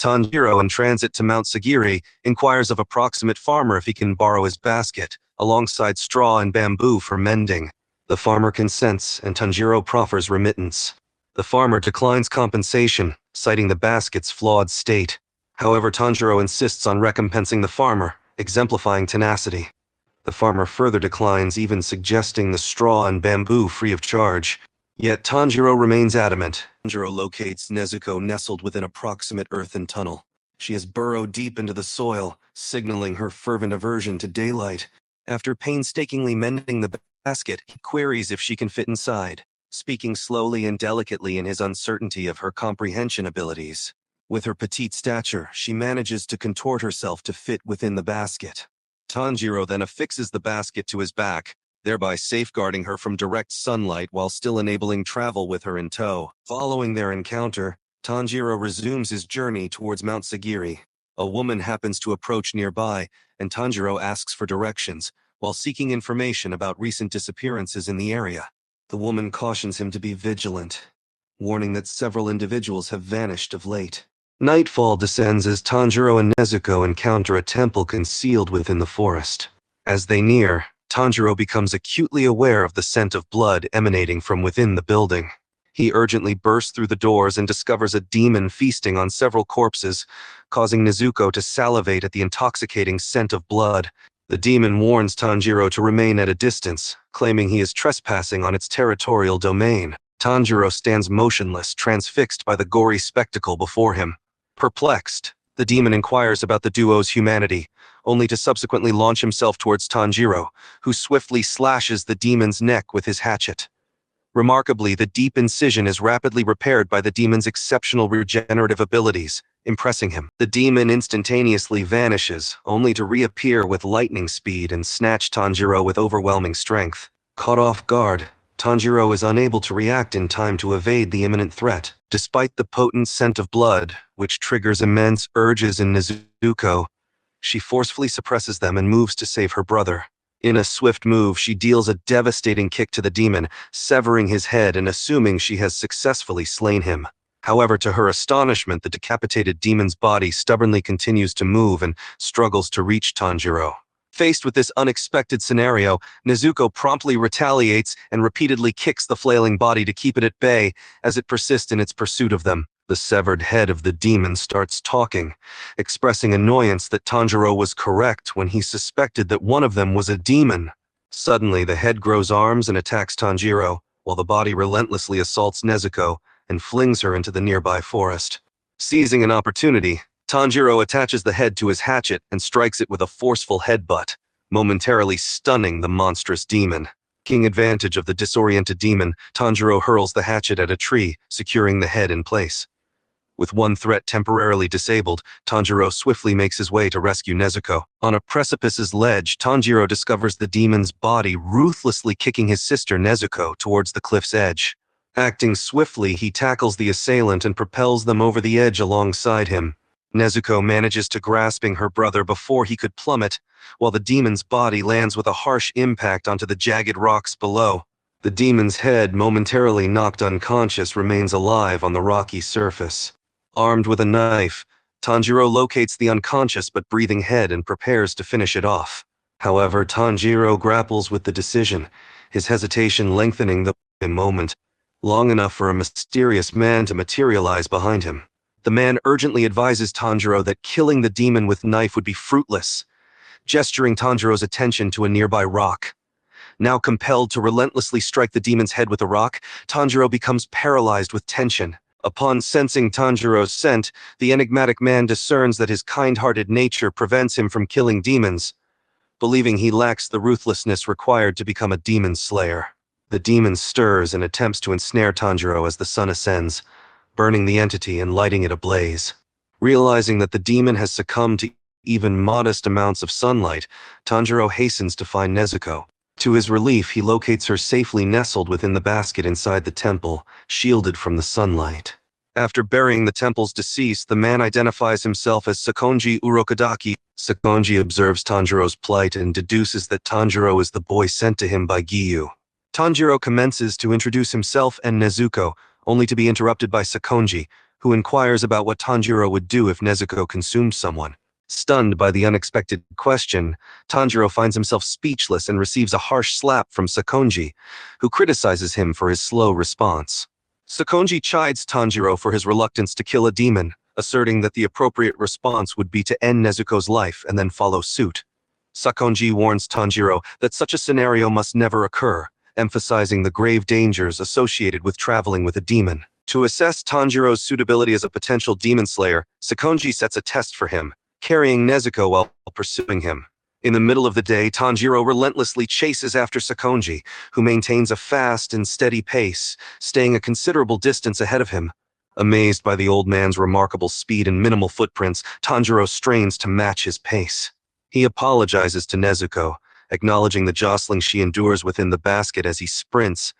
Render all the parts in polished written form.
Tangiro, in transit to Mount Sagiri, inquires of a proximate farmer if he can borrow his basket, alongside straw and bamboo for mending. The farmer consents, and Tangiro proffers remittance. The farmer declines compensation, citing the basket's flawed state. However, Tangiro insists on recompensing the farmer, exemplifying tenacity. The farmer further declines, even suggesting the straw and bamboo free of charge. Yet Tanjiro remains adamant. Tanjiro locates Nezuko nestled within a proximate earthen tunnel. She has burrowed deep into the soil, signaling her fervent aversion to daylight. After painstakingly mending the basket, he queries if she can fit inside, speaking slowly and delicately in his uncertainty of her comprehension abilities. With her petite stature, she manages to contort herself to fit within the basket. Tanjiro then affixes the basket to his back, thereby safeguarding her from direct sunlight while still enabling travel with her in tow. Following their encounter, Tanjiro resumes his journey towards Mount Sagiri. A woman happens to approach nearby, and Tanjiro asks for directions, while seeking information about recent disappearances in the area. The woman cautions him to be vigilant, warning that several individuals have vanished of late. Nightfall descends as Tanjiro and Nezuko encounter a temple concealed within the forest. As they near, Tanjiro becomes acutely aware of the scent of blood emanating from within the building. He urgently bursts through the doors and discovers a demon feasting on several corpses, causing Nezuko to salivate at the intoxicating scent of blood. The demon warns Tanjiro to remain at a distance, claiming he is trespassing on its territorial domain. Tanjiro stands motionless, transfixed by the gory spectacle before him. Perplexed, the demon inquires about the duo's humanity, only to subsequently launch himself towards Tanjiro, who swiftly slashes the demon's neck with his hatchet. Remarkably, the deep incision is rapidly repaired by the demon's exceptional regenerative abilities, impressing him. The demon instantaneously vanishes, only to reappear with lightning speed and snatch Tanjiro with overwhelming strength. Caught off guard, Tanjiro is unable to react in time to evade the imminent threat. Despite the potent scent of blood, which triggers immense urges in Nezuko, she forcefully suppresses them and moves to save her brother. In a swift move, she deals a devastating kick to the demon, severing his head and assuming she has successfully slain him. However, to her astonishment, the decapitated demon's body stubbornly continues to move and struggles to reach Tanjiro. Faced with this unexpected scenario, Nezuko promptly retaliates and repeatedly kicks the flailing body to keep it at bay as it persists in its pursuit of them. The severed head of the demon starts talking, expressing annoyance that Tanjiro was correct when he suspected that one of them was a demon. Suddenly, the head grows arms and attacks Tanjiro, while the body relentlessly assaults Nezuko and flings her into the nearby forest. Seizing an opportunity, Tanjiro attaches the head to his hatchet and strikes it with a forceful headbutt, momentarily stunning the monstrous demon. Taking advantage of the disoriented demon, Tanjiro hurls the hatchet at a tree, securing the head in place. With one threat temporarily disabled, Tanjiro swiftly makes his way to rescue Nezuko. On a precipice's ledge, Tanjiro discovers the demon's body ruthlessly kicking his sister Nezuko towards the cliff's edge. Acting swiftly, he tackles the assailant and propels them over the edge alongside him. Nezuko manages to grasping her brother before he could plummet, while the demon's body lands with a harsh impact onto the jagged rocks below. The demon's head, momentarily knocked unconscious, remains alive on the rocky surface. Armed with a knife, Tanjiro locates the unconscious but breathing head and prepares to finish it off. However, Tanjiro grapples with the decision, his hesitation lengthening the moment, long enough for a mysterious man to materialize behind him. The man urgently advises Tanjiro that killing the demon with knife would be fruitless, gesturing Tanjiro's attention to a nearby rock. Now compelled to relentlessly strike the demon's head with a rock, Tanjiro becomes paralyzed with tension. Upon sensing Tanjiro's scent, the enigmatic man discerns that his kind-hearted nature prevents him from killing demons, believing he lacks the ruthlessness required to become a demon slayer. The demon stirs and attempts to ensnare Tanjiro as the sun ascends, burning the entity and lighting it ablaze. Realizing that the demon has succumbed to even modest amounts of sunlight, Tanjiro hastens to find Nezuko. To his relief, he locates her safely nestled within the basket inside the temple, shielded from the sunlight. After burying the temple's deceased, the man identifies himself as Sakonji Urokadaki. Sakonji observes Tanjiro's plight and deduces that Tanjiro is the boy sent to him by Giyu. Tanjiro commences to introduce himself and Nezuko, only to be interrupted by Sakonji, who inquires about what Tanjiro would do if Nezuko consumed someone. Stunned by the unexpected question, Tanjiro finds himself speechless and receives a harsh slap from Sakonji, who criticizes him for his slow response. Sakonji chides Tanjiro for his reluctance to kill a demon, asserting that the appropriate response would be to end Nezuko's life and then follow suit. Sakonji warns Tanjiro that such a scenario must never occur, emphasizing the grave dangers associated with traveling with a demon. To assess Tanjiro's suitability as a potential demon slayer, Sakonji sets a test for him, carrying Nezuko while pursuing him. In the middle of the day, Tanjiro relentlessly chases after Sakonji, who maintains a fast and steady pace, staying a considerable distance ahead of him. Amazed by the old man's remarkable speed and minimal footprints, Tanjiro strains to match his pace. He apologizes to Nezuko, acknowledging the jostling she endures within the basket as he sprints,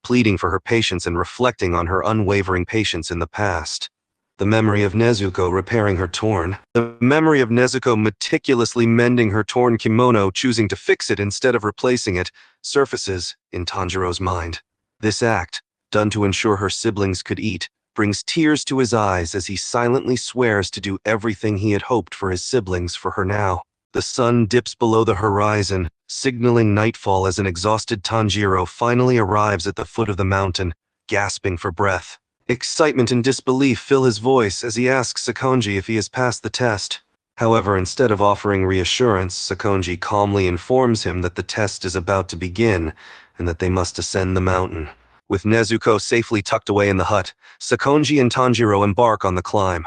pleading for her patience and reflecting on her unwavering patience in the past. The memory of Nezuko repairing her the memory of Nezuko meticulously mending her torn kimono, choosing to fix it instead of replacing it, surfaces in Tanjiro's mind. This act, done to ensure her siblings could eat, brings tears to his eyes as he silently swears to do everything he had hoped for his siblings for her now. The sun dips below the horizon, signaling nightfall as an exhausted Tanjiro finally arrives at the foot of the mountain, gasping for breath. Excitement and disbelief fill his voice as he asks Sakonji if he has passed the test. However, instead of offering reassurance, Sakonji calmly informs him that the test is about to begin and that they must ascend the mountain. With Nezuko safely tucked away in the hut, Sakonji and Tanjiro embark on the climb.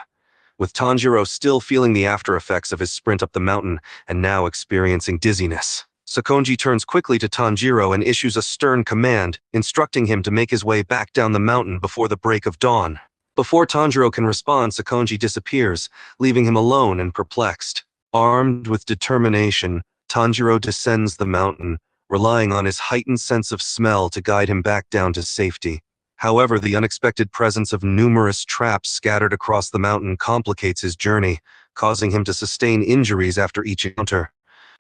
With Tanjiro still feeling the after effects of his sprint up the mountain and now experiencing dizziness, Sakonji turns quickly to Tanjiro and issues a stern command, instructing him to make his way back down the mountain before the break of dawn. Before Tanjiro can respond, Sakonji disappears, leaving him alone and perplexed. Armed with determination, Tanjiro descends the mountain, relying on his heightened sense of smell to guide him back down to safety. However, the unexpected presence of numerous traps scattered across the mountain complicates his journey, causing him to sustain injuries after each encounter.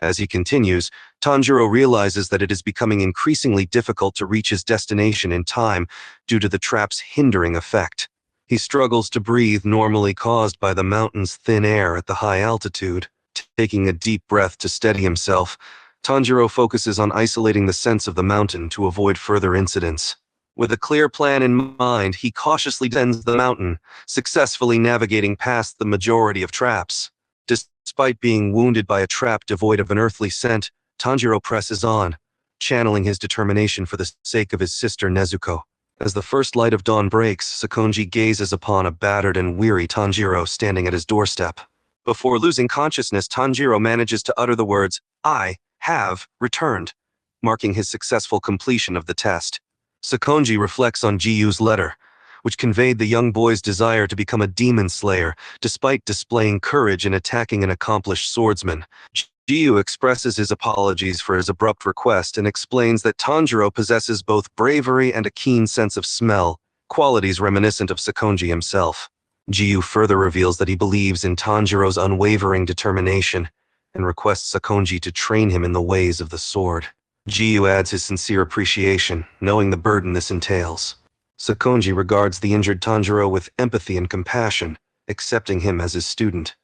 As he continues, Tanjiro realizes that it is becoming increasingly difficult to reach his destination in time due to the trap's hindering effect. He struggles to breathe normally, caused by the mountain's thin air at the high altitude. Taking a deep breath to steady himself, Tanjiro focuses on isolating the sense of the mountain to avoid further incidents. With a clear plan in mind, he cautiously descends the mountain, successfully navigating past the majority of traps. Despite being wounded by a trap devoid of an earthly scent, Tanjiro presses on, channeling his determination for the sake of his sister Nezuko. As the first light of dawn breaks, Sakonji gazes upon a battered and weary Tanjiro standing at his doorstep. Before losing consciousness, Tanjiro manages to utter the words, "I have returned," marking his successful completion of the test. Sakonji reflects on Jiyu's letter, which conveyed the young boy's desire to become a demon slayer, despite displaying courage in attacking an accomplished swordsman. Jiyu expresses his apologies for his abrupt request and explains that Tanjiro possesses both bravery and a keen sense of smell, qualities reminiscent of Sakonji himself. Jiyu further reveals that he believes in Tanjiro's unwavering determination and requests Sakonji to train him in the ways of the sword. Jiyu adds his sincere appreciation, knowing the burden this entails. Sakonji regards the injured Tanjiro with empathy and compassion, accepting him as his student.